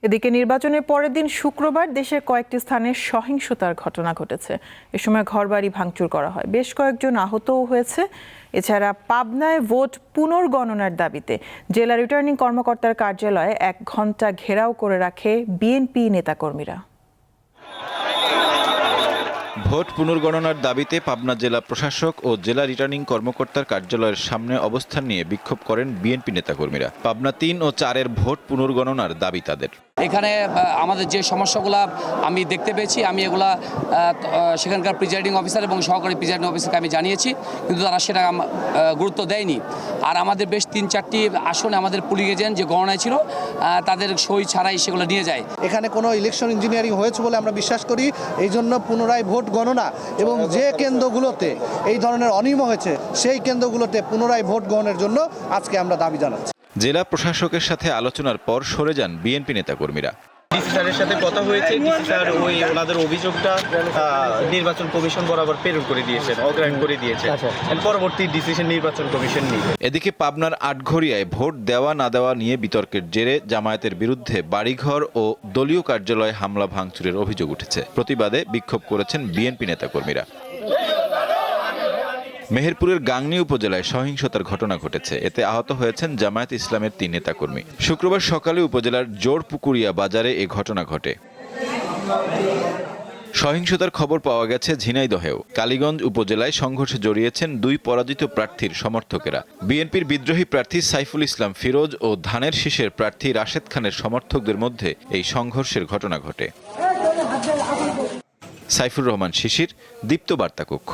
এদিকে নির্বাচনের পরের দিন শুক্রবার দেশের কয়েকটি স্থানে সহিংসতার ঘটনা ঘটেছে। এ সময় ঘরবাড়ি ভাঙচুর করা হয়, বেশ কয়েকজন আহতও হয়েছে। এছাড়া পাবনায় ভোট পুনর্গণনার দাবিতে জেলা রিটার্নিং কর্মকর্তার কার্যালয়ে 1 ঘণ্টা ঘেরাও করে রাখে বিএনপি নেতাকর্মীরা। ভোট পুনর্গণনার দাবিতে পাবনা জেলা প্রশাসক ও জেলা রিটার্নিং কর্মকর্তার কার্যালয়ের সামনে অবস্থান নিয়ে বিক্ষোভ করেন বিএনপি নেতাকর্মীরা। পাবনা 3 ও 4-এর ভোট পুনর্গণনার দাবি তাদের। এখানে আমাদের যে সমস্যাগুলো আমি দেখতে পেয়েছি, আমি এগুলা সেখানকার প্রিজাইডিং অফিসার এবং সহকারী প্রিজাইডিং অফিসারকে আমি জানিয়েছি, কিন্তু তারা সেটা গুরুত্ব দেয়নি। আর আমাদের বেশ 3-4টি আসনে আমাদের পুলিং এজেন্ট যে গণনায় ছিল তাদের সই ছাড়াই সেগুলো নিয়ে যায়। এখানে কোনো ইলেকশন ইঞ্জিনিয়ারিং হয়েছে বলে আমরা বিশ্বাস করি। এই জন্য পুনরায় ভোট গণনা এবং যে কেন্দ্রগুলোতে এই ধরনের অনিয়ম হয়েছে সেই কেন্দ্রগুলোতে পুনরায় ভোট গ্রহণের জন্য আজকে আমরা দাবি জানাচ্ছি। জেলা প্রশাসকের সাথে আলোচনার পর সরে যান বিএনপি নেতাকর্মীরা। ডিসি স্যারের সাথে কথা হয়েছে, ডিসি স্যার ওনাদের অভিযোগটা নির্বাচন কমিশন বরাবর প্রেরণ করে দিয়েছেন, অগ্রাহ্য করে দিয়েছেন। পরবর্তী ডিসিশন নির্বাচন কমিশন নিবে। এদিকে পাবনার আটঘরিয়ায় ভোট দেওয়া না দেওয়া নিয়ে বিতর্কের জেরে জামায়াতের বিরুদ্ধে বাড়িঘর ও দলীয় কার্যালয়ে হামলা ভাঙচুরের অভিযোগ উঠেছে। প্রতিবাদে বিক্ষোভ করেছেন বিএনপি নেতাকর্মীরা। মেহেরপুরের গাংনী উপজেলায় সহিংসতার ঘটনা ঘটেছে, এতে আহত হয়েছেন জামায়াত ইসলামের 3 নেতাকর্মী। শুক্রবার সকালে উপজেলার জোরপুকুরিয়া বাজারে এ ঘটনা ঘটে। সহিংসতার খবর পাওয়া গেছে ঝিনাইদহেও। কালীগঞ্জ উপজেলায় সংঘর্ষে জড়িয়েছেন 2 পরাজিত প্রার্থীর সমর্থকেরা। বিএনপির বিদ্রোহী প্রার্থী সাইফুল ইসলাম ফিরোজ ও ধানের শীষের প্রার্থী রাশেদ খানের সমর্থকদের মধ্যে এই সংঘর্ষের ঘটনা ঘটে। সাইফুর রহমান শিশির, দীপ্ত বার্তা কক্ষ।